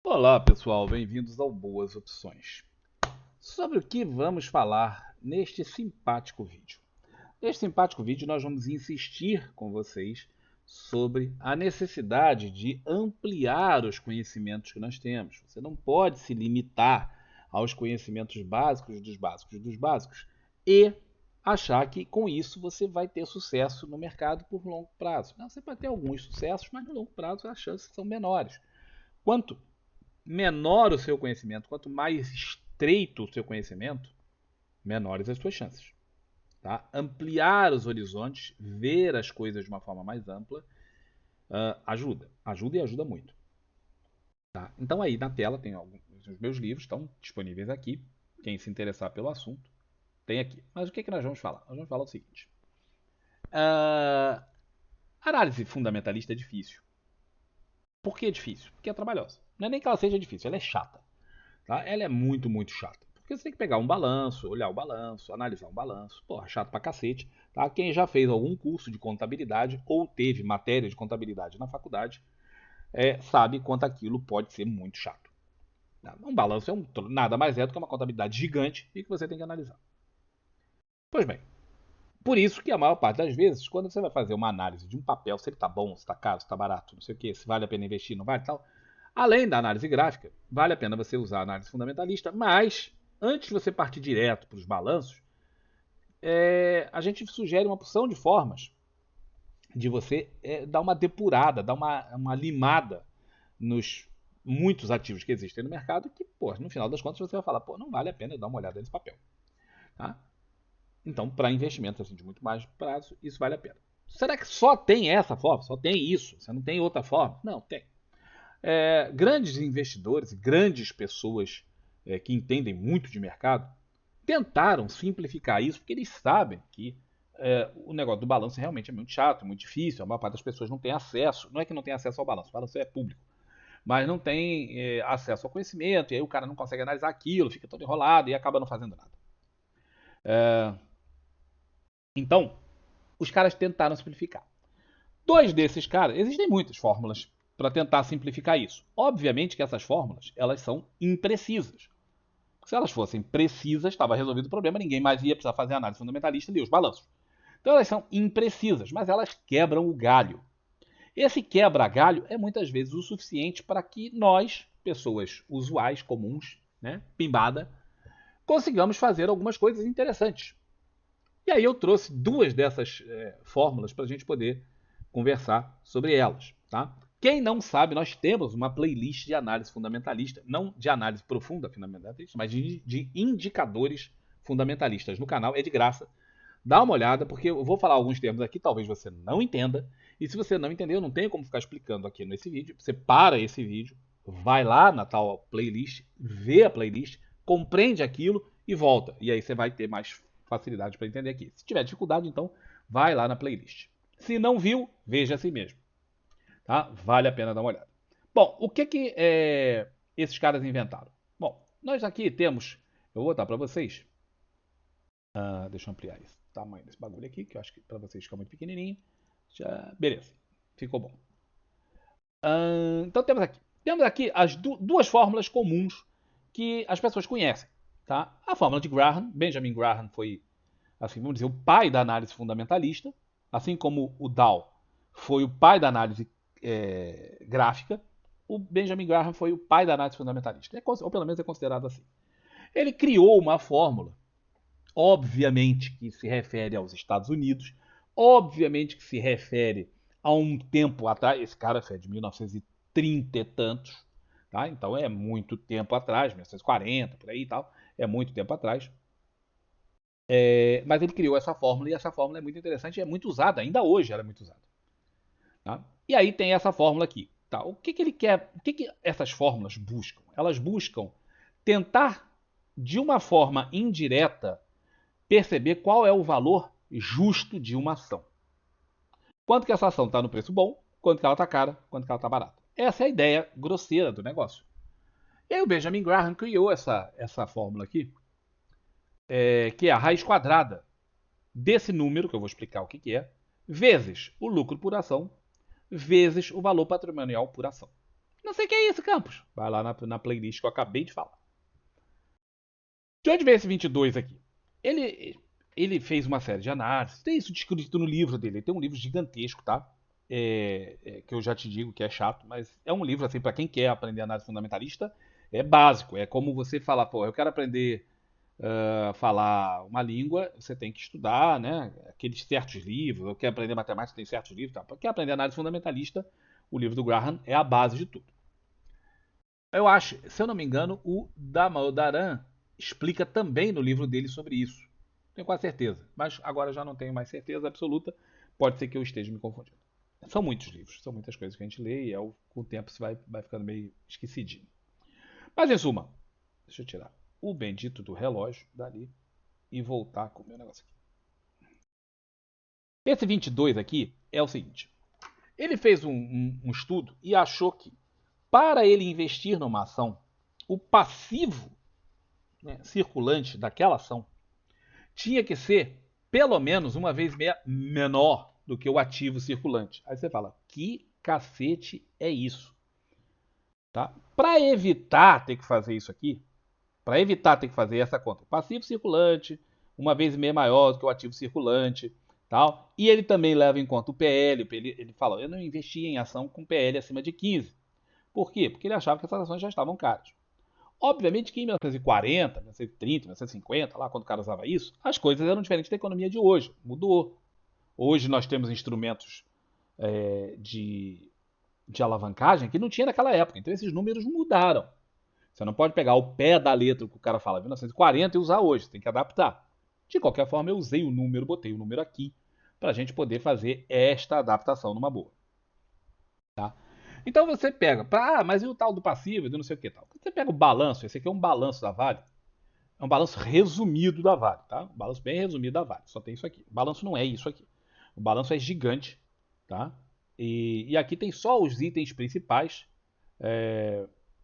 Olá, pessoal, bem-vindos ao Boas Opções. Sobre o que vamos falar neste simpático vídeo? Neste simpático vídeo, nós vamos insistir com vocês sobre a necessidade de ampliar os conhecimentos que nós temos. Você não pode se limitar aos conhecimentos básicos dos básicos dos básicos e achar que com isso você vai ter sucesso no mercado por longo prazo. Não, você pode ter alguns sucessos, mas no longo prazo as chances são menores. Quanto menor o seu conhecimento, quanto mais estreito o seu conhecimento, menores as suas chances. Tá? Ampliar os horizontes, ver as coisas de uma forma mais ampla, ajuda. Ajuda e ajuda muito. Tá? Então aí na tela tem alguns dos meus livros, estão disponíveis aqui. Quem se interessar pelo assunto, tem aqui. Mas o que, é que nós vamos falar? Nós vamos falar o seguinte. Uh, Análise fundamentalista é difícil. Por que é difícil? Porque é trabalhosa. Não é nem que ela seja difícil, ela é chata. Tá? Ela é muito, muito chata. Porque você tem que pegar um balanço, olhar o balanço, analisar um balanço. Porra, chato pra cacete. Tá? Quem já fez algum curso de contabilidade ou teve matéria de contabilidade na faculdade, sabe quanto aquilo pode ser muito chato. Tá? Um balanço nada mais é do que uma contabilidade gigante e que você tem que analisar. Pois bem, por isso que a maior parte das vezes, quando você vai fazer uma análise de um papel, se ele está bom, se está caro, se está barato, não sei o que, se vale a pena investir, não vale e tal, além da análise gráfica, vale a pena você usar a análise fundamentalista, mas antes de você partir direto para os balanços, a gente sugere uma porção de formas de você dar uma depurada, dar uma limada nos muitos ativos que existem no mercado que, pô, no final das contas você vai falar, pô, não vale a pena eu dar uma olhada nesse papel. Tá? Então, para investimentos assim, de muito mais prazo, isso vale a pena. Será que só tem essa forma? Só tem isso? Você não tem outra forma? Não, tem. Grandes investidores, grandes pessoas que entendem muito de mercado, tentaram simplificar isso porque eles sabem que o negócio do balanço realmente é muito chato, muito difícil. A maior parte das pessoas não tem acesso. Não é que não tem acesso ao balanço, o balanço é público, mas não tem acesso ao conhecimento, e aí o cara não consegue analisar aquilo, fica todo enrolado e acaba não fazendo nada. Então, os caras tentaram simplificar. Dois desses caras, existem muitas fórmulas para tentar simplificar isso. Obviamente que essas fórmulas, elas são imprecisas. Se elas fossem precisas, estava resolvido o problema, ninguém mais ia precisar fazer análise fundamentalista e ler os balanços. Então elas são imprecisas, mas elas quebram o galho. Esse quebra-galho é muitas vezes o suficiente para que nós, pessoas usuais, comuns, né, pimbada, consigamos fazer algumas coisas interessantes. E aí eu trouxe duas dessas fórmulas para a gente poder conversar sobre elas. Tá? Quem não sabe, nós temos uma playlist de análise fundamentalista, não de análise profunda fundamentalista, mas de indicadores fundamentalistas no canal, é de graça. Dá uma olhada, porque eu vou falar alguns termos aqui, talvez você não entenda. E se você não entender, eu não tenho como ficar explicando aqui nesse vídeo. Você para esse vídeo, vai lá na tal playlist, vê a playlist, compreende aquilo e volta. E aí você vai ter mais facilidade para entender aqui. Se tiver dificuldade, então vai lá na playlist. Se não viu, veja assim mesmo. Tá? Vale a pena dar uma olhada. Bom, o que que esses caras inventaram? Bom, nós aqui temos, eu vou botar para vocês, deixa eu ampliar esse tamanho desse bagulho aqui, que eu acho que para vocês fica muito pequenininho. Já, beleza, ficou bom. Então temos aqui as duas fórmulas comuns que as pessoas conhecem. Tá? A fórmula de Graham, Benjamin Graham foi, assim, vamos dizer, o pai da análise fundamentalista, assim como o Dow foi o pai da análise gráfica, o Benjamin Graham foi o pai da análise fundamentalista, ou pelo menos é considerado assim. Ele criou uma fórmula, obviamente que se refere aos Estados Unidos, obviamente que se refere a um tempo atrás, esse cara é de 1930 e tantos, tá? Então é muito tempo atrás, 1940, por aí e tal, é muito tempo atrás. Mas ele criou essa fórmula e essa fórmula é muito interessante e é muito usada, ainda hoje ela é muito usada. Tá? E aí tem essa fórmula aqui. Tá? O que, que ele quer? O que, que essas fórmulas buscam? Elas buscam tentar, de uma forma indireta, perceber qual é o valor justo de uma ação. Quanto que essa ação está no preço bom, quanto que ela está cara, quanto que ela está barata. Essa é a ideia grosseira do negócio. E aí o Benjamin Graham criou essa fórmula aqui, que é a raiz quadrada desse número, que eu vou explicar o que, que é, vezes o lucro por ação, vezes o valor patrimonial por ação. Não sei o que é isso, Campos. Vai lá na playlist que eu acabei de falar. De onde veio esse 22 aqui? Ele, ele fez uma série de análises. Tem isso descrito no livro dele. Ele tem um livro gigantesco, tá? Que eu já te digo que é chato, mas é um livro assim para quem quer aprender análise fundamentalista. É básico. É como você falar, pô, eu quero aprender a falar uma língua, você tem que estudar, né? Aqueles certos livros. Eu quero aprender matemática, tem certos livros. Tá? Quer aprender análise fundamentalista? O livro do Graham é a base de tudo. Eu acho, se eu não me engano, o Damodaran explica também no livro dele sobre isso. Tenho quase certeza, mas agora já não tenho mais certeza absoluta. Pode ser que eu esteja me confundindo. São muitos livros, são muitas coisas que a gente lê e com o tempo você vai ficando meio esquecidinho. Mas em suma, deixa eu tirar o bendito do relógio dali e voltar com o meu negócio aqui. Esse 22 aqui é o seguinte: ele fez um estudo e achou que para ele investir numa ação, o passivo, né, circulante daquela ação tinha que ser pelo menos uma vez meia menor do que o ativo circulante. Aí você fala, que cacete é isso? Tá? Para evitar ter que fazer isso aqui, para evitar ter que fazer essa conta, o passivo circulante, uma vez e meia maior do que o ativo circulante, tal. E ele também leva em conta o PL. Ele fala, eu não investi em ação com PL acima de 15. Por quê? Porque ele achava que essas ações já estavam caras. Obviamente que em 1940, 1930, 1950, lá quando o cara usava isso, as coisas eram diferentes da economia de hoje. Mudou. Hoje nós temos instrumentos de alavancagem que não tinha naquela época. Então esses números mudaram. Você não pode pegar o pé da letra que o cara fala em 1940 e usar hoje. Você tem que adaptar. De qualquer forma, eu usei o número, botei o número aqui, para a gente poder fazer esta adaptação numa boa. Tá? Então você pega, mas e o tal do passivo, do não sei o que tal? Você pega o balanço, esse aqui é um balanço da Vale, é um balanço resumido da Vale, tá? Um balanço bem resumido da Vale, só tem isso aqui. O balanço não é isso aqui. O balanço é gigante, tá? E aqui tem só os itens principais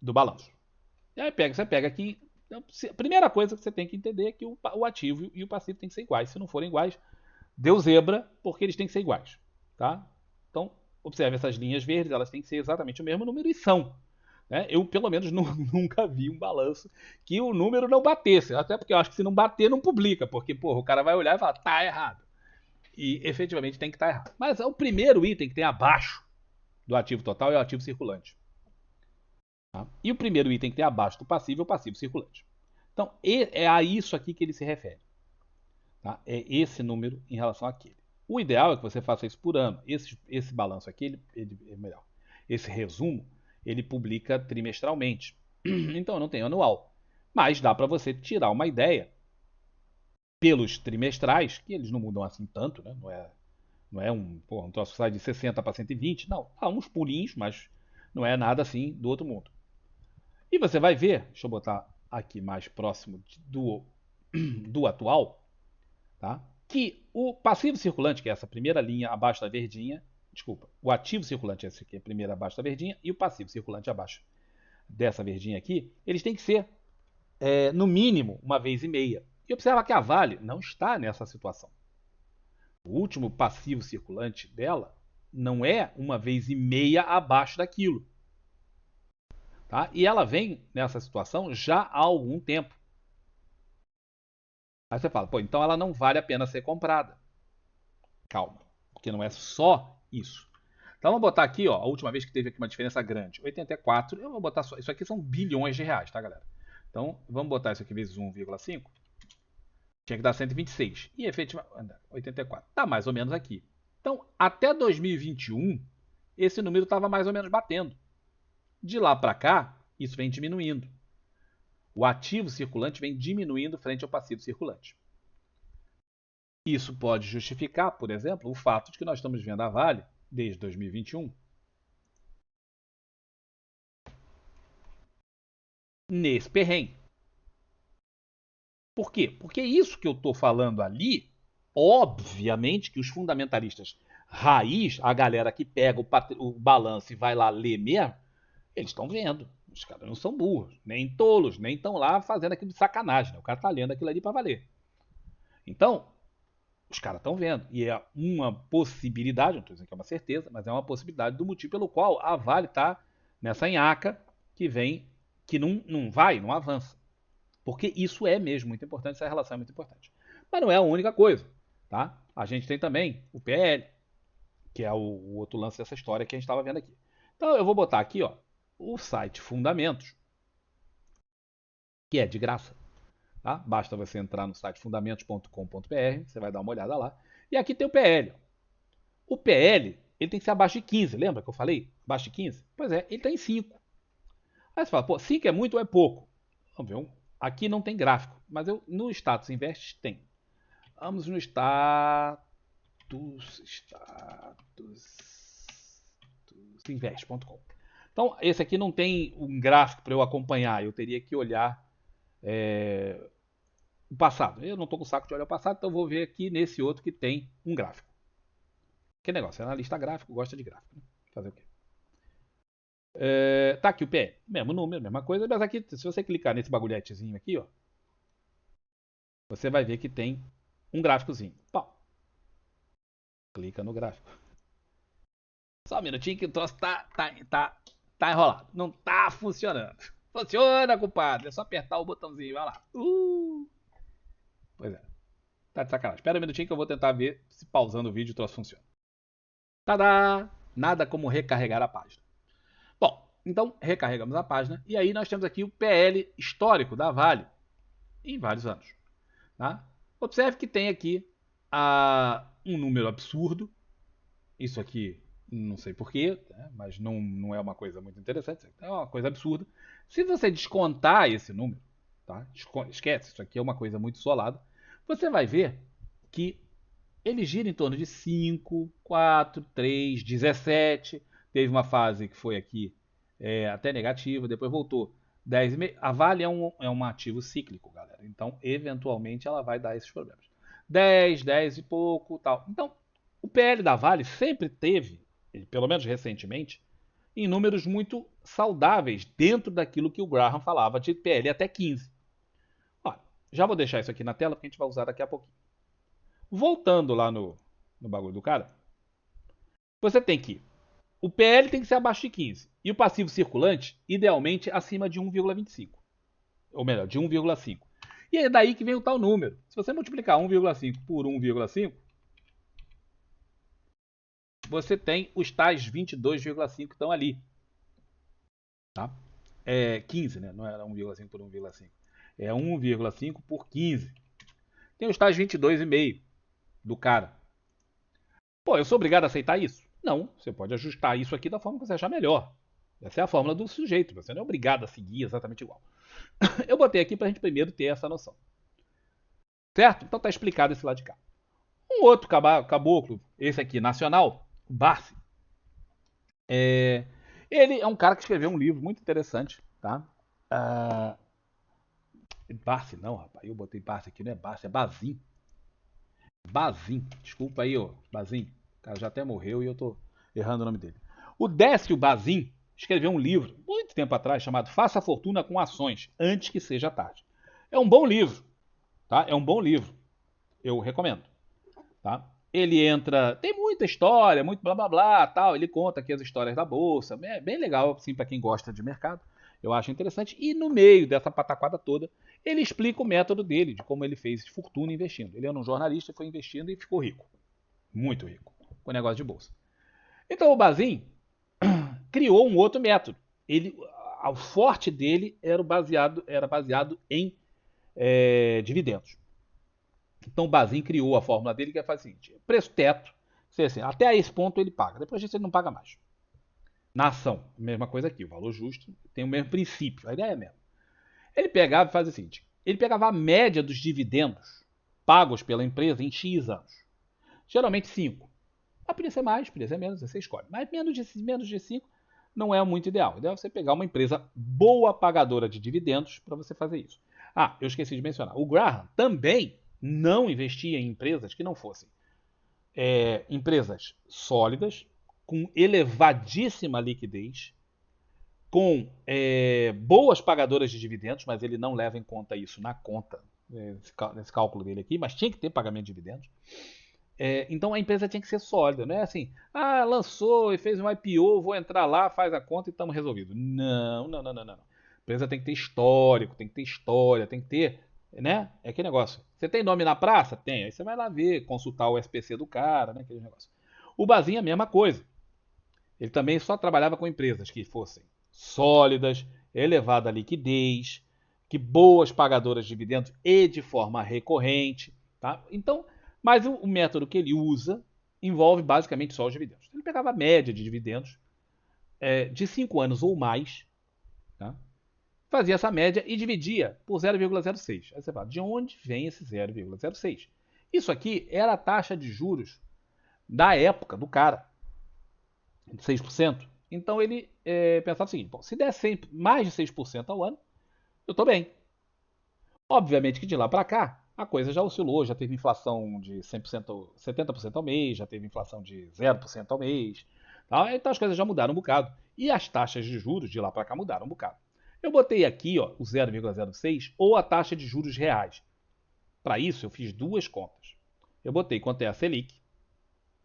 do balanço. E aí você pega aqui, a primeira coisa que você tem que entender é que o ativo e o passivo têm que ser iguais. Se não forem iguais, deu zebra, porque eles têm que ser iguais, tá? Então, observe essas linhas verdes, elas têm que ser exatamente o mesmo número e são. Né? Eu, pelo menos, nunca vi um balanço que o número não batesse. Até porque eu acho que se não bater, não publica. Porque, porra, o cara vai olhar e falar, tá errado. E efetivamente tem que estar errado. Mas o primeiro item que tem abaixo do ativo total é o ativo circulante. Tá? E o primeiro item que tem abaixo do passivo é o passivo circulante. Então, é a isso aqui que ele se refere. Tá? É esse número em relação àquele. O ideal é que você faça isso por ano. Esse balanço aqui, é melhor. Esse resumo, ele publica trimestralmente. Então não tem anual. Mas dá para você tirar uma ideia pelos trimestrais, que eles não mudam assim tanto, né? Não é um troço que sai de 60 para 120. Não, há uns pulinhos, mas não é nada assim do outro mundo. E você vai ver, deixa eu botar aqui mais próximo do atual, tá? Que o passivo circulante, que é essa primeira linha abaixo da verdinha, desculpa, o ativo circulante, esse aqui é a primeira abaixo da verdinha, e o passivo circulante abaixo dessa verdinha aqui, eles têm que ser, no mínimo, uma vez e meia. E observa que a Vale não está nessa situação. O último passivo circulante dela não é uma vez e meia abaixo daquilo. Tá? E ela vem nessa situação já há algum tempo. Aí você fala, pô, então ela não vale a pena ser comprada. Calma, porque não é só isso. Então vamos botar aqui, ó, a última vez que teve aqui uma diferença grande, 84, eu vou botar só, isso aqui são bilhões de reais, tá, galera? Então vamos botar isso aqui vezes 1,5, tinha que dar 126, e efetivamente, 84, tá mais ou menos aqui. Então, até 2021, esse número estava mais ou menos batendo. De lá para cá, isso vem diminuindo. O ativo circulante vem diminuindo frente ao passivo circulante. Isso pode justificar, por exemplo, o fato de que nós estamos vendo a Vale, desde 2021, nesse perrengue. Por quê? Porque isso que eu estou falando ali, obviamente que os fundamentalistas raiz, a galera que pega o balanço e vai lá ler mesmo, eles estão vendo. Os caras não são burros, nem tolos, nem estão lá fazendo aquilo de sacanagem. Né? O cara está lendo aquilo ali para valer. Então, os caras estão vendo. E é uma possibilidade, não estou dizendo que é uma certeza, mas é uma possibilidade do motivo pelo qual a Vale está nessa nhaca que não vai, não avança. Porque isso é mesmo muito importante, essa relação é muito importante. Mas não é a única coisa, tá? A gente tem também o PL, que é o outro lance dessa história que a gente estava vendo aqui. Então eu vou botar aqui, ó, o site Fundamentos, que é de graça, tá? Basta você entrar no site fundamentos.com.br, você vai dar uma olhada lá. E aqui tem o PL. O PL, ele tem que ser abaixo de 15, lembra que eu falei? Abaixo de 15? Pois é, ele está em 5. Aí você fala, pô, 5 é muito ou é pouco? Vamos ver, aqui não tem gráfico, mas no Status Invest tem. Vamos no statusinvest.com. Então, esse aqui não tem um gráfico para eu acompanhar, eu teria que olhar o passado. Eu não estou com saco de olhar o passado, então eu vou ver aqui nesse outro que tem um gráfico. Que negócio, analista gráfico, gosta de gráfico. Né? Fazer o quê? Tá aqui o PL, mesmo número, mesma coisa, mas aqui, se você clicar nesse bagulhetezinho aqui, ó, você vai ver que tem um gráficozinho. Pau. Clica no gráfico. Só um minutinho que o troço tá enrolado. Não tá funcionando. Funciona, compadre. É só apertar o botãozinho. Vai lá. Pois é. Tá de sacanagem. Espera um minutinho que eu vou tentar ver se pausando o vídeo o troço funciona. Tadá! Nada como recarregar a página. Bom, então recarregamos a página e aí nós temos aqui o PL histórico da Vale em vários anos. Tá? Observe que tem aqui um número absurdo. Isso aqui não sei porquê, né? Mas não é uma coisa muito interessante, é uma coisa absurda. Se você descontar esse número, tá? Esquece, isso aqui é uma coisa muito isolada, você vai ver que ele gira em torno de 5, 4, 3, 17. Teve uma fase que foi aqui até negativa, depois voltou 10,5. A Vale é um ativo cíclico, galera. Então, eventualmente, ela vai dar esses problemas. 10, 10 e pouco, tal. Então, o PL da Vale sempre teve, pelo menos recentemente, em números muito saudáveis dentro daquilo que o Graham falava de PL até 15. Olha, já vou deixar isso aqui na tela porque a gente vai usar daqui a pouquinho. Voltando lá no bagulho do cara, você tem que o PL tem que ser abaixo de 15 e o passivo circulante, idealmente, acima de 1,25. Ou melhor, de 1,5. E é daí que vem o tal número. Se você multiplicar 1,5 por 1,5, você tem os tais 22,5 que estão ali. Tá? É 15, né? Não era 1,5 por 1,5. É 1,5 por 15. Tem os tais 22,5 do cara. Pô, eu sou obrigado a aceitar isso? Não. Você pode ajustar isso aqui da forma que você achar melhor. Essa é a fórmula do sujeito. Você não é obrigado a seguir exatamente igual. Eu botei aqui para a gente primeiro ter essa noção. Certo? Então tá explicado esse lado de cá. Um outro caboclo, esse aqui, nacional, o Barsi. Ele é um cara que escreveu um livro muito interessante, tá? Barsi não, rapaz. Eu botei Barsi aqui, não é Barsi, é Bazin. Bazin. Desculpa aí, ó. Bazin. O cara já até morreu e eu tô errando o nome dele. O Décio Bazin escreveu um livro, muito tempo atrás, chamado Faça a Fortuna com Ações, antes que seja tarde. É um bom livro, tá? É um bom livro. Eu recomendo, tá? Ele entra, tem muita história, muito blá blá blá, tal. Ele conta aqui as histórias da bolsa, é bem legal assim para quem gosta de mercado. Eu acho interessante. E no meio dessa pataquada toda, ele explica o método dele, de como ele fez fortuna investindo. Ele era um jornalista, foi investindo e ficou rico, muito rico, com o negócio de bolsa. Então o Bazin criou um outro método. O forte dele era baseado em dividendos. Então o Bazin criou a fórmula dele que é fazer o seguinte: preço teto, assim, até esse ponto ele paga, depois disso ele não paga mais. Na ação, mesma coisa aqui, o valor justo tem o mesmo princípio, a ideia é a mesma. Ele pegava e fazia o seguinte: ele pegava a média dos dividendos pagos pela empresa em X anos. Geralmente 5. Poderia ser mais, poderia ser menos, você escolhe. Mas menos de 5 não é muito ideal. O ideal é você pegar uma empresa boa pagadora de dividendos para você fazer isso. Ah, eu esqueci de mencionar. O Graham também não investia em empresas que não fossem empresas sólidas, com elevadíssima liquidez, com boas pagadoras de dividendos, mas ele não leva em conta isso na conta, nesse cálculo dele aqui, mas tinha que ter pagamento de dividendos. Então a empresa tinha que ser sólida, não é assim, lançou e fez um IPO, vou entrar lá, faz a conta e estamos resolvidos. Não, não, não, não, não. A empresa tem que ter histórico, tem que ter história, tem que ter, né? É aquele negócio. Você tem nome na praça? Tem. Aí você vai lá ver, consultar o SPC do cara, né? Aquele negócio. O Bazinho, a mesma coisa. Ele também só trabalhava com empresas que fossem sólidas, elevada liquidez, que boas pagadoras de dividendos e de forma recorrente, tá? Então, mas o método que ele usa envolve basicamente só os dividendos. Ele pegava a média de dividendos de 5 anos ou mais, tá? Fazia essa média e dividia por 0,06. Aí você fala, de onde vem esse 0,06? Isso aqui era a taxa de juros da época do cara, de 6%. Então ele pensava o seguinte, bom, se der mais de 6% ao ano, eu estou bem. Obviamente que de lá para cá, a coisa já oscilou, já teve inflação de 100%, 70% ao mês, já teve inflação de 0% ao mês. Tá? Então as coisas já mudaram um bocado. E as taxas de juros de lá para cá mudaram um bocado. Eu botei aqui ó, o 0,06 ou a taxa de juros reais. Para isso eu fiz duas contas. Eu botei quanto é a Selic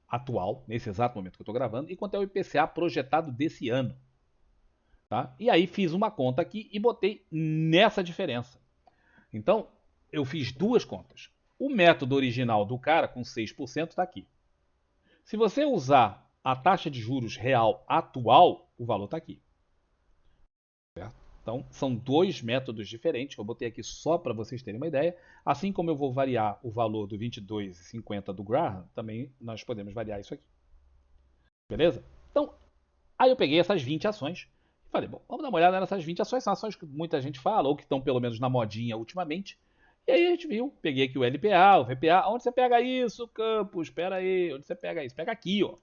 atual, nesse exato momento que eu estou gravando, e quanto é o IPCA projetado desse ano. Tá? E aí fiz uma conta aqui e botei nessa diferença. Então, eu fiz duas contas. O método original do cara, com 6%, está aqui. Se você usar a taxa de juros real atual, o valor está aqui. Certo? Então, são dois métodos diferentes que eu botei aqui só para vocês terem uma ideia. Assim como eu vou variar o valor do 22,50 do Graham, também nós podemos variar isso aqui. Beleza? Então, aí eu peguei essas 20 ações e falei, bom, vamos dar uma olhada nessas 20 ações. São ações que muita gente fala, ou que estão pelo menos na modinha ultimamente. E aí a gente viu, peguei aqui o LPA, o VPA. Onde você pega isso, Campos? Espera aí, onde você pega isso? Pega aqui, ó.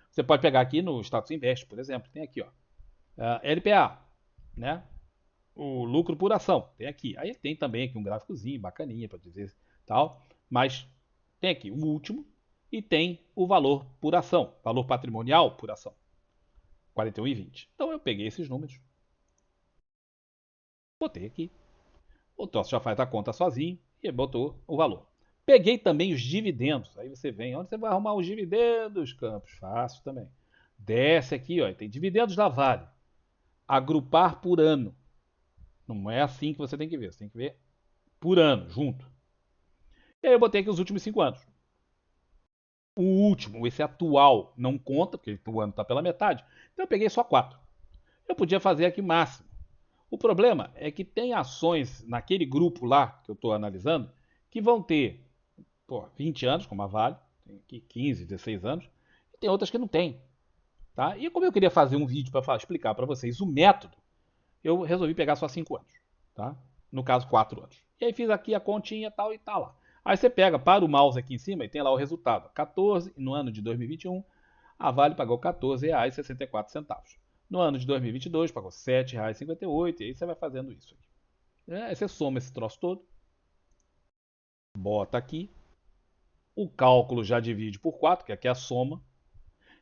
Você pode pegar aqui no Status Invest, por exemplo. Tem aqui, ó. LPA, né? O lucro por ação, tem aqui. Aí tem também aqui um gráficozinho bacaninha para dizer tal. Mas tem aqui o último e tem o valor por ação, valor patrimonial por ação. 41,20. Então eu peguei esses números, botei aqui. O troço já faz a conta sozinho e botou o valor. Peguei também os dividendos. Aí você vem, onde você vai arrumar os dividendos, Campos? Fácil também. Desce aqui, ó, tem dividendos da Vale. Agrupar por ano. Não é assim que você tem que ver. Você tem que ver por ano, junto. E aí eu botei aqui os últimos 5 anos. O último, esse atual, não conta, porque o ano está pela metade. Então eu peguei só 4. Eu podia fazer aqui máximo. O problema é que tem ações naquele grupo lá que eu estou analisando que vão ter 20 anos, como a Vale, tem aqui 15, 16 anos, e tem outras que não tem. Tá? E como eu queria fazer um vídeo para explicar para vocês o método, eu resolvi pegar só 5 anos. Tá? No caso, 4 anos. E aí fiz aqui a continha tal e tá lá. Aí você pega, para o mouse aqui em cima e tem lá o resultado. 14, no ano de 2021, a Vale pagou R$ 14,64. No ano de 2022, pagou R$ 7,58. E aí você vai fazendo isso aqui. Aí você soma esse troço todo. Bota aqui. O cálculo já divide por 4, que aqui é a soma.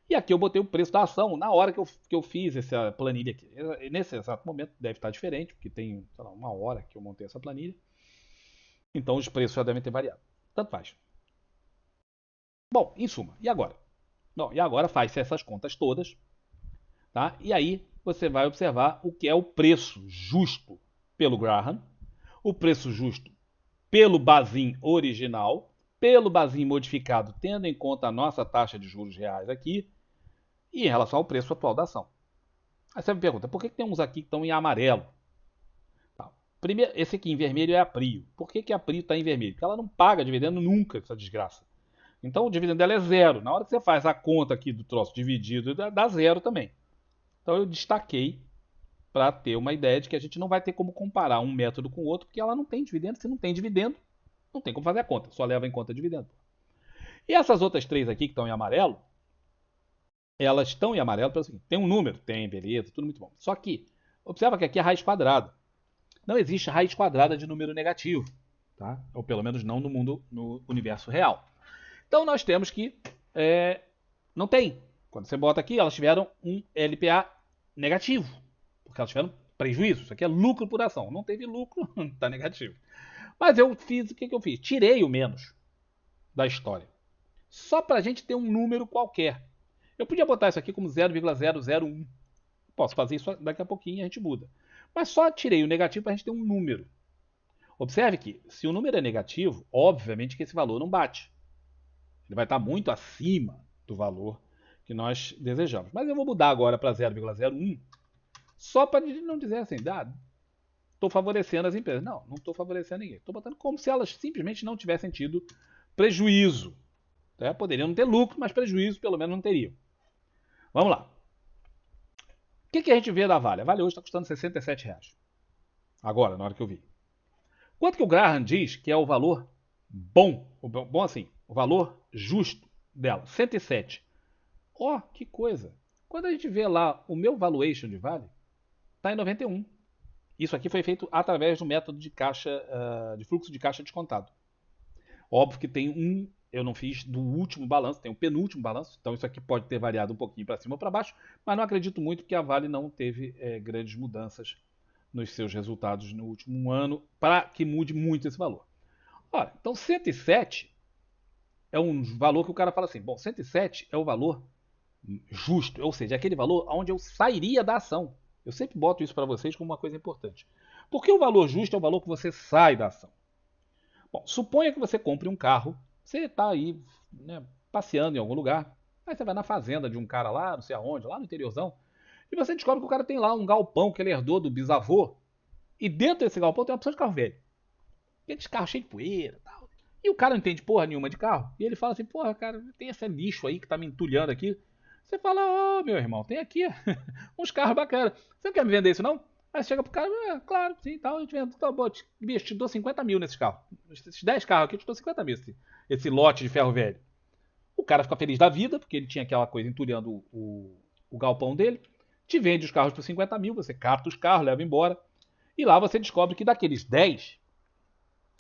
E aqui eu botei o preço da ação na hora que eu fiz essa planilha aqui. Nesse exato momento deve estar diferente, porque tem, sei lá, uma hora que eu montei essa planilha. Então os preços já devem ter variado. Tanto faz. Bom, em suma, e agora? Bom, e agora faz essas contas todas. Tá? E aí você vai observar o que é o preço justo pelo Graham, o preço justo pelo Bazin original, pelo Bazin modificado, tendo em conta a nossa taxa de juros reais aqui, e em relação ao preço atual da ação. Aí você me pergunta, por que tem uns aqui que estão em amarelo? Tá. Primeiro, esse aqui em vermelho é a Prio. Por que a Prio está em vermelho? Porque ela não paga dividendo nunca, essa desgraça. Então o dividendo dela é zero. Na hora que você faz a conta aqui do troço dividido, dá zero também. Então eu destaquei para ter uma ideia de que a gente não vai ter como comparar um método com o outro, porque ela não tem dividendo. Se não tem dividendo, não tem como fazer a conta, só leva em conta dividendo. E essas outras três aqui que estão em amarelo, elas estão em amarelo pelo seguinte: tem um número? Tem, beleza, tudo muito bom. Só que, observa que aqui é raiz quadrada. Não existe raiz quadrada de número negativo, tá? Ou pelo menos não no mundo, no universo real. Então nós temos que não tem. Quando você bota aqui, elas tiveram um LPA negativo, porque elas tiveram prejuízo. Isso aqui é lucro por ação. Não teve lucro, está negativo. Mas eu fiz o que eu fiz? Tirei o menos da história. só para a gente ter um número qualquer. Eu podia botar isso aqui como 0,001. Posso fazer isso daqui a pouquinho e a gente muda. Mas só tirei o negativo para a gente ter um número. Observe que, se o número é negativo, obviamente que esse valor não bate. Ele vai estar muito acima do valor que nós desejamos. Mas eu vou mudar agora para 0,01, só para não dizer assim, estou favorecendo as empresas. Não, não estou favorecendo ninguém. Estou botando como se elas simplesmente não tivessem tido prejuízo. Poderiam não ter lucro, mas prejuízo pelo menos não teriam. Vamos lá. O que a gente vê da Vale? A Vale hoje está custando R$67. Agora, na hora que eu vi. Quanto que o Graham diz que é o valor bom? Bom assim, o valor justo dela. 107. Ó, que coisa. Quando a gente vê lá o meu valuation de Vale, está em 91. Isso aqui foi feito através do método de caixa, de fluxo de caixa descontado. Óbvio que tem eu não fiz do último balanço, tem o penúltimo balanço, então isso aqui pode ter variado um pouquinho para cima ou para baixo, mas não acredito muito porque a Vale não teve grandes mudanças nos seus resultados no último ano para que mude muito esse valor. Ora, então 107 é um valor que o cara fala assim, bom, 107 é o valor justo, ou seja, é aquele valor onde eu sairia da ação. Eu sempre boto isso para vocês como uma coisa importante. Porque o valor justo é o valor que você sai da ação. Bom, suponha que você compre um carro, você está aí, né, passeando em algum lugar, aí você vai na fazenda de um cara lá, não sei aonde, lá no interiorzão, e você descobre que o cara tem lá um galpão que ele herdou do bisavô, e dentro desse galpão tem uma opção de carro velho. Aqueles carros cheios de poeira e tal. E o cara não entende porra nenhuma de carro, e ele fala assim, porra, cara, tem esse lixo aí que tá me entulhando aqui. Você fala, meu irmão, tem aqui uns carros bacanas. Você não quer me vender isso não? Aí você chega pro cara, claro, sim, tal, a gente vende. Tá bom, bicho, te dou 50 mil nesses carros. Esses 10 carros aqui, eu te dou 50 mil, esse lote de ferro velho. O cara fica feliz da vida, porque ele tinha aquela coisa entulhando o galpão dele. Te vende os carros por 50 mil, você capta os carros, leva embora. E lá você descobre que daqueles 10,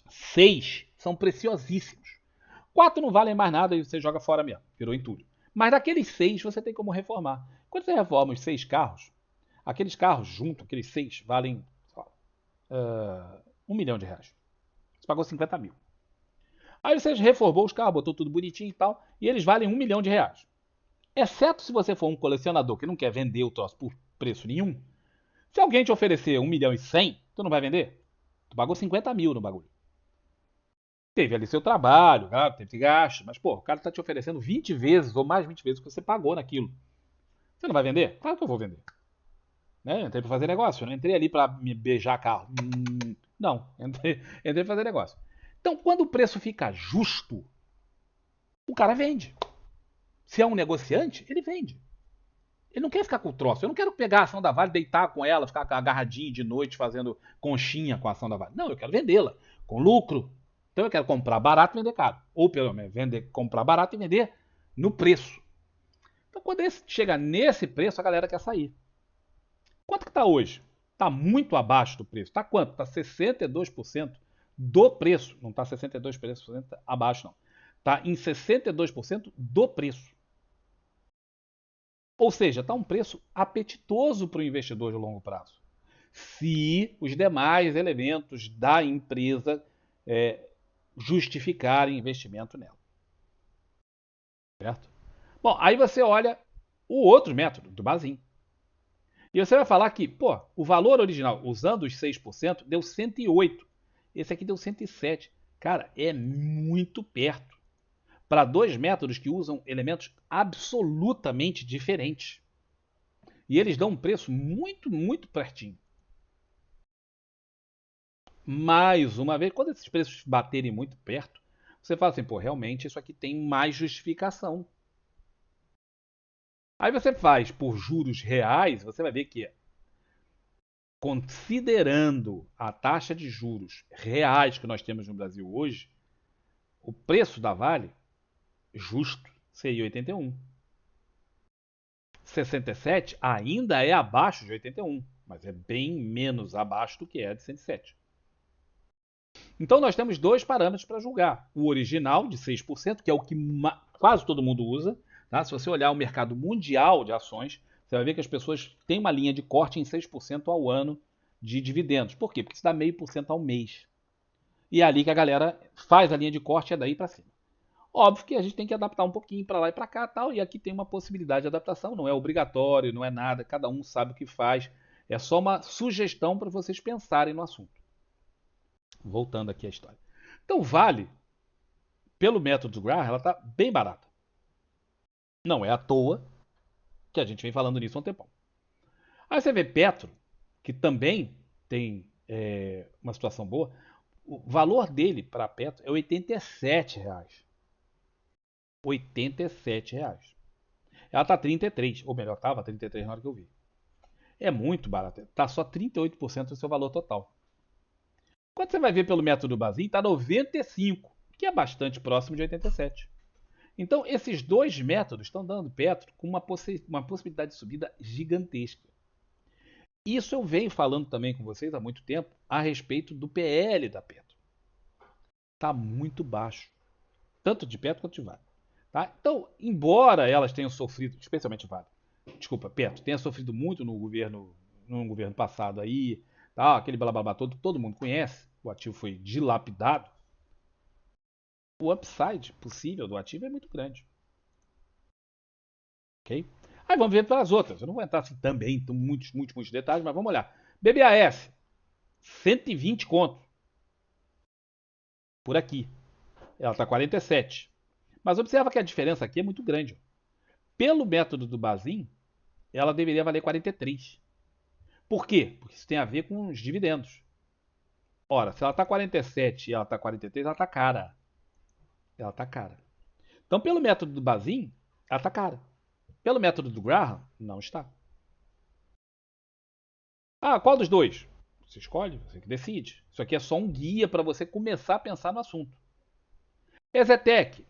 6 são preciosíssimos. 4 não valem mais nada e você joga fora mesmo, virou entulho. Mas daqueles 6 você tem como reformar. Quando você reforma os 6 carros, aqueles carros junto, aqueles 6, valem R$1 milhão. Você pagou 50 mil. Aí você reformou os carros, botou tudo bonitinho e tal, e eles valem R$1 milhão. Exceto se você for um colecionador que não quer vender o troço por preço nenhum. Se alguém te oferecer 1.100.000, tu não vai vender? Tu pagou 50 mil no bagulho. Teve ali seu trabalho, claro, teve gasto, mas pô, o cara tá te oferecendo 20 vezes ou mais 20 vezes o que você pagou naquilo. Você não vai vender? Claro que eu vou vender. Né? Entrei pra fazer negócio, eu não entrei ali pra me beijar carro. Não, entrei pra fazer negócio. Então, quando o preço fica justo, o cara vende. Se é um negociante, ele vende. Ele não quer ficar com o troço. Eu não quero pegar a ação da Vale, deitar com ela, ficar agarradinho de noite fazendo conchinha com a ação da Vale. Não, eu quero vendê-la com lucro. Então eu quero comprar barato e vender caro. Ou pelo menos comprar barato e vender no preço. Então quando chega nesse preço, a galera quer sair. Quanto que está hoje? Está muito abaixo do preço. Está quanto? Está 62% do preço. Não está 62% abaixo, não. Está em 62% do preço. Ou seja, está um preço apetitoso para o investidor de longo prazo. Se os demais elementos da empresa justificarem investimento nela. Certo? Bom, aí você olha o outro método, do Bazin. E você vai falar que, pô, o valor original, usando os 6%, deu 108. Esse aqui deu 107. Cara, é muito perto. Para dois métodos que usam elementos absolutamente diferentes. E eles dão um preço muito, muito pertinho. Mais uma vez, quando esses preços baterem muito perto, você fala assim, pô, realmente isso aqui tem mais justificação. Aí você faz por juros reais, você vai ver que, considerando a taxa de juros reais que nós temos no Brasil hoje, o preço da Vale, justo, seria 81. 67 ainda é abaixo de 81, mas é bem menos abaixo do que é de 107. Então nós temos dois parâmetros para julgar. O original, de 6%, que é o que quase todo mundo usa. Tá? Se você olhar o mercado mundial de ações, você vai ver que as pessoas têm uma linha de corte em 6% ao ano de dividendos. Por quê? Porque isso dá 0,5% ao mês. E é ali que a galera faz a linha de corte, é daí para cima. Óbvio que a gente tem que adaptar um pouquinho para lá e para cá, tal, e aqui tem uma possibilidade de adaptação, não é obrigatório, não é nada, cada um sabe o que faz. É só uma sugestão para vocês pensarem no assunto. Voltando aqui à história. Então, Vale, pelo método do Graham, ela está bem barata. Não é à toa que a gente vem falando nisso há um tempão. Aí você vê Petro, que também tem uma situação boa. O valor dele para Petro é R$ 87. R$ 87. Ela está 33, ou melhor, estava 33 na hora que eu vi. É muito barato. Está só 38% do seu valor total. Quando você vai ver pelo método Bazin, está 95, que é bastante próximo de 87. Então, esses dois métodos estão dando Petro com uma possibilidade de subida gigantesca. Isso eu venho falando também com vocês há muito tempo a respeito do PL da Petro. Está muito baixo, tanto de Petro quanto de Vale. Tá? Então, embora elas tenham sofrido, especialmente Vale, desculpa, Petro, tenha sofrido muito no governo passado aí, tá? Aquele blá blá blá todo mundo conhece, o ativo foi dilapidado, o upside possível do ativo é muito grande. Ok? Aí vamos ver pelas outras. Eu não vou entrar assim também em muitos detalhes, mas vamos olhar. BBAS, 120 conto. Por aqui. Ela está 47. Mas observa que a diferença aqui é muito grande. Pelo método do Bazin, ela deveria valer 43. Por quê? Porque isso tem a ver com os dividendos. Ora, se ela está 47 e ela está 43, ela está cara. Ela está cara. Então, pelo método do Bazin, ela está cara. Pelo método do Graham, não está. Ah, qual dos dois? Você escolhe, você que decide. Isso aqui é só um guia para você começar a pensar no assunto. Exetec,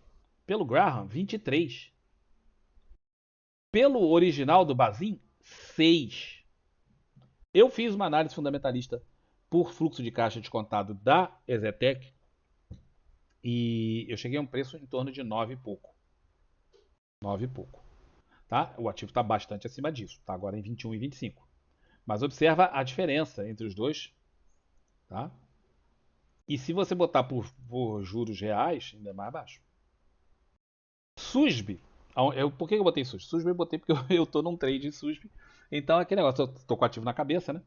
pelo Graham, 23. Pelo original do Bazin, 6. Eu fiz uma análise fundamentalista por fluxo de caixa descontado da Exetec e eu cheguei a um preço em torno de 9 e pouco. 9 e pouco. Tá? O ativo está bastante acima disso. Está agora em 21 e 25. Mas observa a diferença entre os dois. Tá? E se você botar por juros reais, ainda é mais baixo. SUSB. Por que eu botei SUSB? SUSB eu botei porque eu estou num trade em SUSB. Então é aquele negócio, eu estou com o ativo na cabeça, né?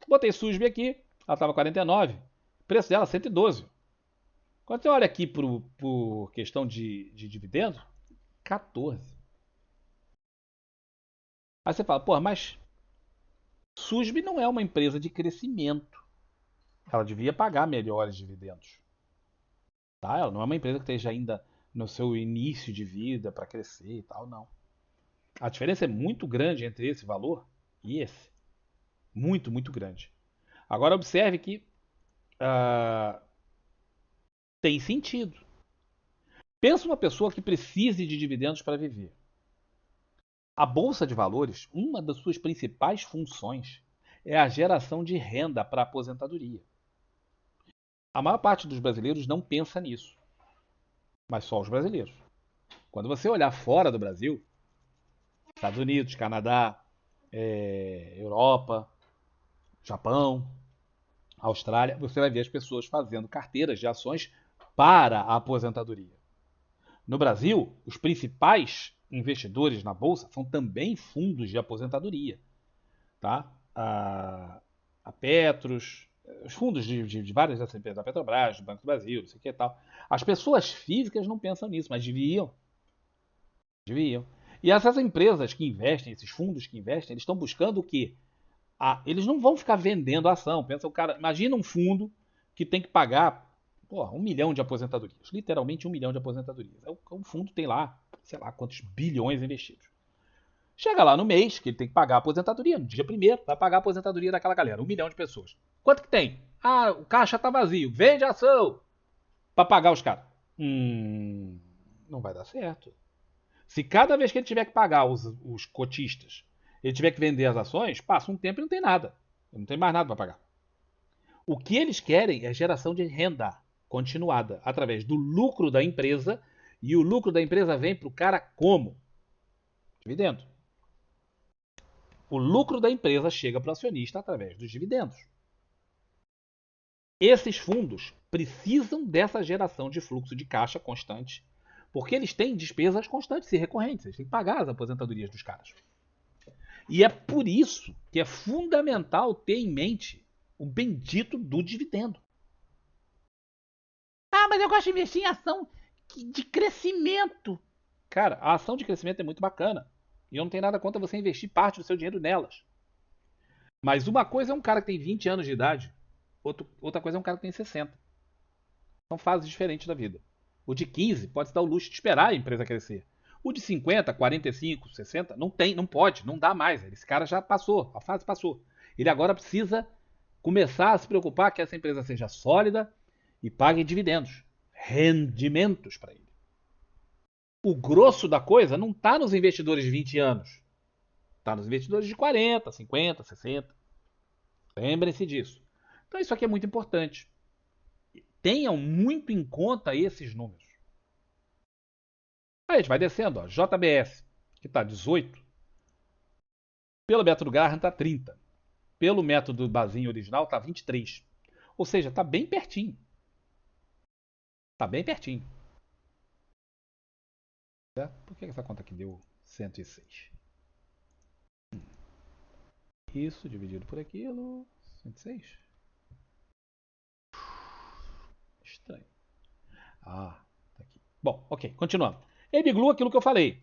Botei SUSB aqui, ela estava 49. O preço dela 112. Quando você olha aqui por questão de dividendo, 14. Aí você fala, pô, mas SUSB não é uma empresa de crescimento. Ela devia pagar melhores dividendos. Tá? Ela não é uma empresa que esteja ainda no seu início de vida para crescer e tal, não. A diferença é muito grande entre esse valor e esse. Muito, muito grande. Agora observe que tem sentido. Pensa uma pessoa que precise de dividendos para viver. A bolsa de valores, uma das suas principais funções é a geração de renda para a aposentadoria. A maior parte dos brasileiros não pensa nisso, mas só os brasileiros. Quando você olhar fora do Brasil, Estados Unidos, Canadá, Europa, Japão, Austrália, você vai ver as pessoas fazendo carteiras de ações para a aposentadoria. No Brasil, os principais investidores na bolsa são também fundos de aposentadoria, tá? A Petros, os fundos de várias dessas empresas, a Petrobras, do Banco do Brasil, não sei o que e tal. As pessoas físicas não pensam nisso, mas deviam. Deviam. E essas empresas que investem, esses fundos que investem, eles estão buscando o quê? Eles não vão ficar vendendo ação. Pensa o cara, imagina um fundo que tem que pagar 1 milhão de aposentadorias. Literalmente 1 milhão de aposentadorias. O fundo tem lá, sei lá quantos bilhões investidos. Chega lá no mês, que ele tem que pagar a aposentadoria, no dia primeiro, vai pagar a aposentadoria daquela galera, 1 milhão de pessoas. Quanto que tem? Ah, o caixa tá vazio, vende ação para pagar os caras. Não vai dar certo. Se cada vez que ele tiver que pagar os cotistas, ele tiver que vender as ações, passa um tempo e não tem nada. Não tem mais nada para pagar. O que eles querem é geração de renda continuada através do lucro da empresa, e o lucro da empresa vem para o cara como? Dividendo. O lucro da empresa chega para o acionista através dos dividendos. Esses fundos precisam dessa geração de fluxo de caixa constante Porque eles têm despesas constantes e recorrentes. Eles têm que pagar as aposentadorias dos caras. E é por isso que é fundamental ter em mente o bendito do dividendo. Ah, mas eu gosto de investir em ação de crescimento. Cara, a ação de crescimento é muito bacana. E eu não tenho nada contra você investir parte do seu dinheiro nelas. Mas uma coisa é um cara que tem 20 anos de idade, outra coisa é um cara que tem 60. São fases diferentes da vida. O de 15 pode se dar o luxo de esperar a empresa crescer. O de 50, 45, 60 não tem, não pode, não dá mais. Esse cara já passou, a fase passou. Ele agora precisa começar a se preocupar que essa empresa seja sólida e pague dividendos, rendimentos para ele. O grosso da coisa não está nos investidores de 20 anos. Está nos investidores de 40, 50, 60. Lembrem-se disso. Então isso aqui é muito importante. Tenham muito em conta esses números. Aí a gente vai descendo, ó, JBS, que está 18. Pelo método Graham está 30. Pelo método Bazin original está 23. Ou seja, está bem pertinho. Está bem pertinho. Certo? Por que essa conta aqui deu 106? Isso dividido por aquilo, 106. Estranho. Ah, tá aqui. Bom, ok, continuando. Ebiglu, aquilo que eu falei.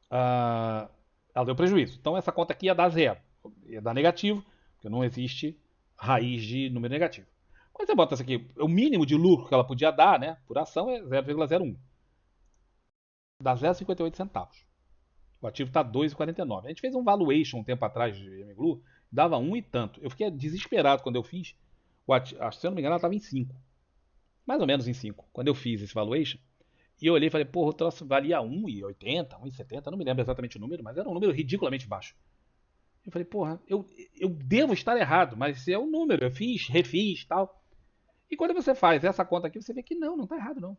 Ela deu prejuízo. Então essa conta aqui ia dar zero. Ia dar negativo, porque não existe raiz de número negativo. Quando você bota isso aqui, o mínimo de lucro que ela podia dar, né, por ação é 0,01. Dá 0,58 centavos. O ativo está 2,49. A gente fez um valuation um tempo atrás de Emiglu, dava um e tanto. Eu fiquei desesperado quando eu fiz. Se eu não me engano, ela estava em 5. Mais ou menos em 5. Quando eu fiz esse valuation. E eu olhei e falei, porra, o troço valia 1,80, 1,70, não me lembro exatamente o número, mas era um número ridiculamente baixo. Eu falei, porra, eu devo estar errado, mas é o número, eu fiz, refiz tal. E quando você faz essa conta aqui, você vê que não está errado não.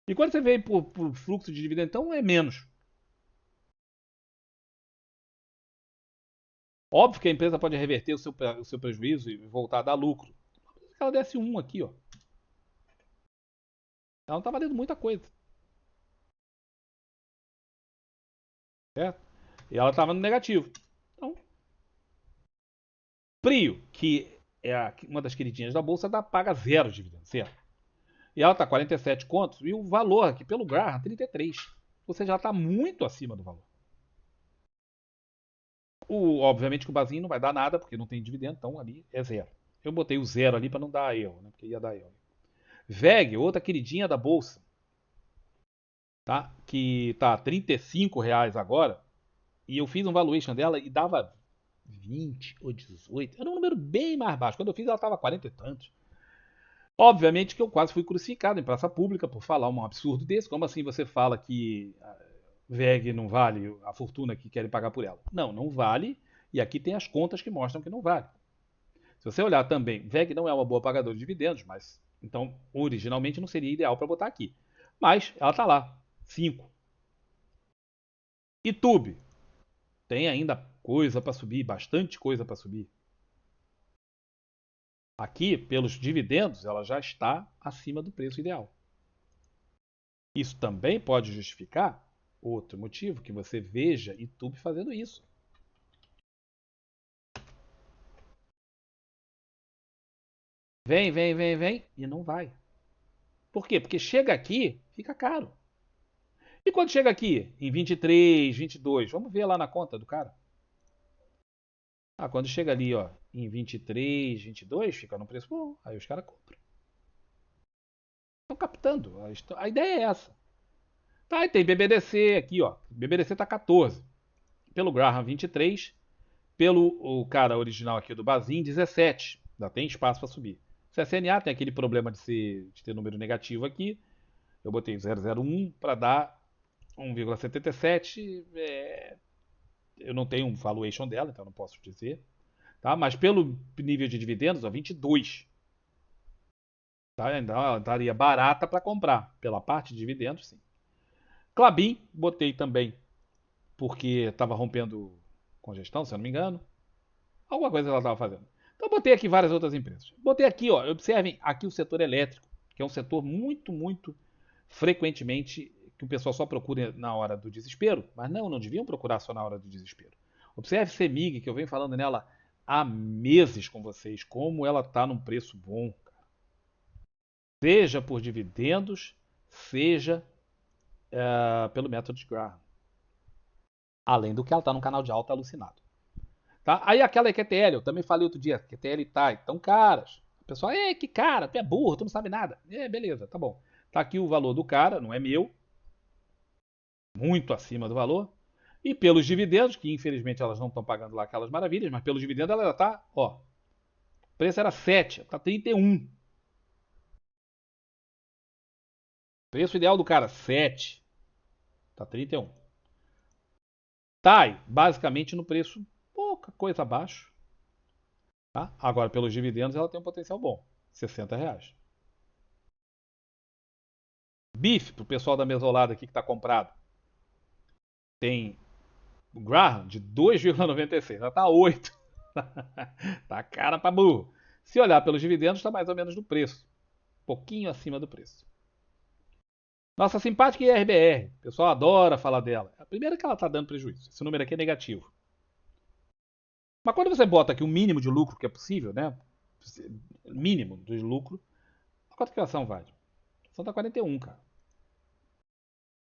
E quando você vê por fluxo de dividendo, então é menos. Óbvio que a empresa pode reverter o seu prejuízo e voltar a dar lucro. Se ela desse 1 aqui, ó, ela não está valendo muita coisa. Certo? E ela estava no negativo. Então, Prio, que é uma das queridinhas da bolsa, paga zero dividendo, certo? E ela está 47 contos e o valor aqui pelo Graham 33. Ou seja, ela está muito acima do valor. Obviamente que o Bazinho não vai dar nada, porque não tem dividendo, então ali é zero. Eu botei o zero ali para não dar erro, né? Porque ia dar erro. VEG, outra queridinha da bolsa, tá? Que tá R$ 35 agora. E eu fiz um valuation dela e dava 20 ou 18. Era um número bem mais baixo. Quando eu fiz ela estava 40 e tantos. Obviamente que eu quase fui crucificado em praça pública por falar um absurdo desse. Como assim você fala que a VEG não vale a fortuna que querem pagar por ela? Não, não vale. E aqui tem as contas que mostram que não vale. Se você olhar também, VEG não é uma boa pagadora de dividendos, mas então originalmente não seria ideal para botar aqui. Mas ela está lá, 5. YouTube tem ainda coisa para subir, bastante coisa para subir. Aqui, pelos dividendos, ela já está acima do preço ideal. Isso também pode justificar outro motivo que você veja YouTube fazendo isso. Vem, vem, vem, vem e não vai. Por quê? Porque chega aqui, fica caro. E quando chega aqui, em 23, 22, vamos ver lá na conta do cara. Quando chega ali, ó, em 23, 22, fica num preço bom. Aí os caras compram. Estão captando. A ideia é essa. Tá, e tem BBDC aqui, ó. BBDC tá 14. Pelo Graham 23. Pelo o cara original aqui do Bazin 17. Ainda tem espaço para subir. CSNA tem aquele problema de ter número negativo aqui. Eu botei 001 para dar 1,77. Eu não tenho um valuation dela, então não posso dizer. Tá? Mas pelo nível de dividendos, ó, 22. Tá? Então ela estaria barata para comprar. Pela parte de dividendos, sim. Klabin, botei também porque estava rompendo congestão, se eu não me engano. Alguma coisa ela estava fazendo. Então botei aqui várias outras empresas. Botei aqui, ó, observem aqui o setor elétrico, que é um setor muito, muito frequentemente que o pessoal só procura na hora do desespero, mas não deviam procurar só na hora do desespero. Observe CEMIG, que eu venho falando nela há meses com vocês, como ela está num preço bom, seja por dividendos, seja pelo método de Graham. Além do que ela está num canal de alta alucinado. Tá? Aí aquela QTL, eu também falei outro dia, QTL tá tão caras. O pessoal, que cara, tu é burro, tu não sabe nada. Beleza, tá bom. Tá aqui o valor do cara, não é meu, muito acima do valor. E pelos dividendos, que infelizmente elas não estão pagando lá aquelas maravilhas, mas pelos dividendos ela tá, ó, o preço era 7, tá 31. Preço ideal do cara, 7, tá 31. Tá aí, basicamente no preço, pouca coisa abaixo. Tá? Agora, pelos dividendos, ela tem um potencial bom, R$ 60. BIF, pro pessoal da mesolada aqui que tá comprado, tem o Graham de 2,96, já tá 8. Tá cara pra burro. Se olhar pelos dividendos, está mais ou menos no preço. Pouquinho acima do preço. Nossa simpática IRBR. O pessoal adora falar dela. A primeira é que ela está dando prejuízo. Esse número aqui é negativo. Mas quando você bota aqui o mínimo de lucro que é possível, né? Mínimo de lucro, quanto que a ação vale? A ação tá 41, cara.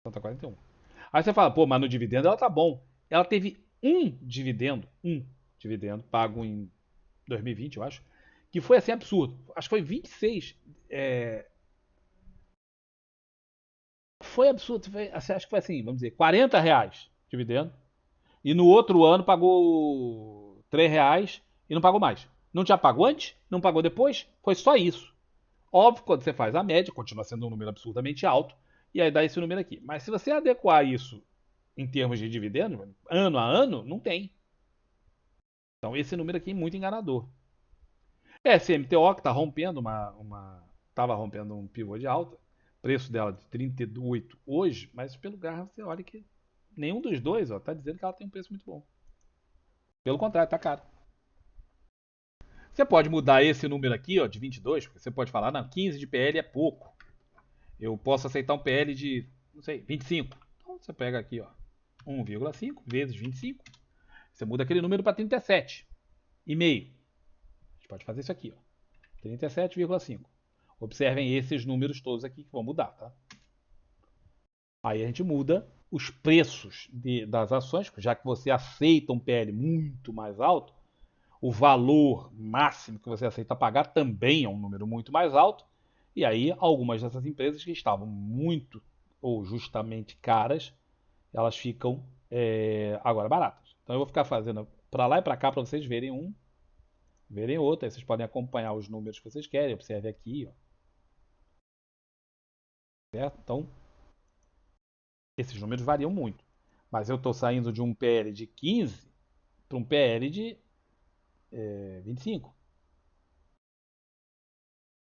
A ação tá 41. Aí você fala, pô, mas no dividendo ela tá bom. Ela teve um dividendo pago em 2020, eu acho, que foi assim absurdo. Acho que foi 26. Foi absurdo. Acho que foi assim, vamos dizer, R$ 40 dividendo. E no outro ano pagou R$ 3 e não pagou mais. Não tinha pago antes, não pagou depois, foi só isso. Óbvio, quando você faz a média, continua sendo um número absurdamente alto, e aí dá esse número aqui. Mas se você adequar isso em termos de dividendos, ano a ano, não tem. Então esse número aqui é muito enganador. CMTO que está rompendo estava rompendo um pivô de alta, preço dela de 38 hoje, mas pelo Garra você olha que nenhum dos dois está dizendo que ela tem um preço muito bom. Pelo contrário, está caro. Você pode mudar esse número aqui, ó, de 22, porque você pode falar, não, 15 de PL é pouco. Eu posso aceitar um PL de, não sei, 25. Então você pega aqui, ó, 1,5 vezes 25. Você muda aquele número para 37,5. A gente pode fazer isso aqui, ó. 37,5. Observem esses números todos aqui que vão mudar, tá? Aí a gente muda os preços das ações, já que você aceita um PL muito mais alto, o valor máximo que você aceita pagar também é um número muito mais alto. E aí algumas dessas empresas que estavam muito ou justamente caras, elas ficam agora baratas. Então eu vou ficar fazendo para lá e para cá para vocês verem um, verem outro. Aí vocês podem acompanhar os números que vocês querem. Observe aqui, ó. Certo? Então esses números variam muito. Mas eu estou saindo de um PL de 15 para um PL de 25.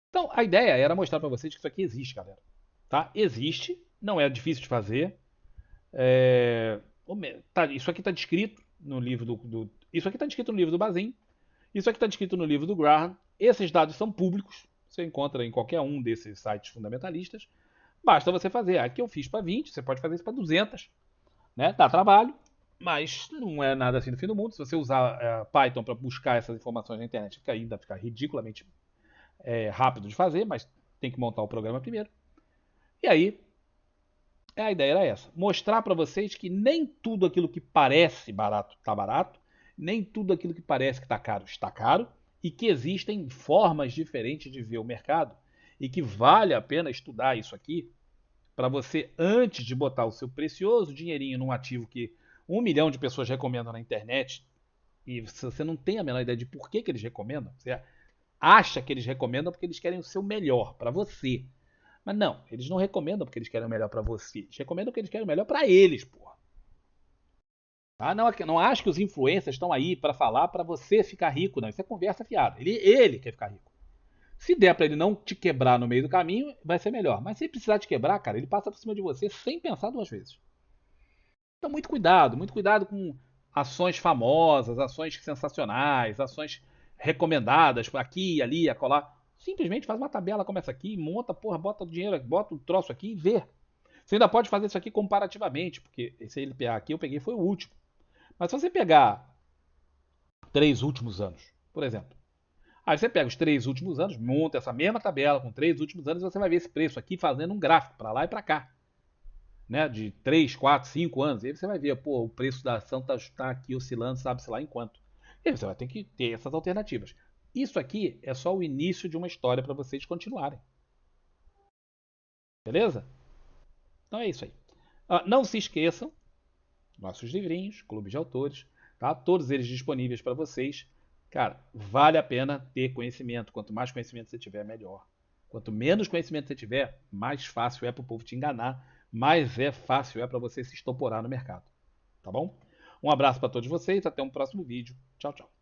Então a ideia era mostrar para vocês que isso aqui existe, galera. Tá? Existe, não é difícil de fazer. Isso aqui está descrito no livro isso aqui está descrito no livro do Bazin. Isso aqui está descrito no livro do Graham. Esses dados são públicos. Você encontra em qualquer um desses sites fundamentalistas. Basta você fazer. Aqui eu fiz para 20, você pode fazer isso para 200. Né? Dá trabalho, mas não é nada assim do fim do mundo. Se você usar Python para buscar essas informações na internet, fica ridiculamente rápido de fazer, mas tem que montar o programa primeiro. E aí, a ideia era essa: mostrar para vocês que nem tudo aquilo que parece barato está barato, nem tudo aquilo que parece que está caro, e que existem formas diferentes de ver o mercado e que vale a pena estudar isso aqui para você, antes de botar o seu precioso dinheirinho num ativo que 1 milhão de pessoas recomendam na internet, e você não tem a menor ideia de por que eles recomendam, você acha que eles recomendam porque eles querem o seu melhor para você. Mas não, eles não recomendam porque eles querem o melhor para você. Eles recomendam porque eles querem o melhor para eles, porra. Tá? Não acho que os influencers estão aí para falar para você ficar rico, não. Isso é conversa fiada. Ele quer ficar rico. Se der para ele não te quebrar no meio do caminho, vai ser melhor. Mas se precisar te quebrar, cara, ele passa por cima de você sem pensar duas vezes. Então, muito cuidado com ações famosas, ações sensacionais, ações recomendadas aqui, ali, acolá. Simplesmente faz uma tabela, começa aqui, monta, porra, bota o dinheiro, bota o troço aqui e vê. Você ainda pode fazer isso aqui comparativamente, porque esse LPA aqui eu peguei foi o último. Mas se você pegar 3 últimos anos, por exemplo, aí você pega os 3 últimos anos, monta essa mesma tabela com 3 últimos anos e você vai ver esse preço aqui fazendo um gráfico para lá e para cá, né? De 3, 4, 5 anos. E aí você vai ver, pô, o preço da ação tá aqui oscilando, sabe-se lá em quanto. E aí você vai ter que ter essas alternativas. Isso aqui é só o início de uma história para vocês continuarem. Beleza? Então é isso aí. Não se esqueçam, nossos livrinhos, clube de autores, tá? Todos eles disponíveis para vocês. Cara, vale a pena ter conhecimento. Quanto mais conhecimento você tiver, melhor. Quanto menos conhecimento você tiver, mais fácil é para o povo te enganar, mais fácil é para você se estoporar no mercado. Tá bom? Um abraço para todos vocês, até um próximo vídeo. Tchau, tchau.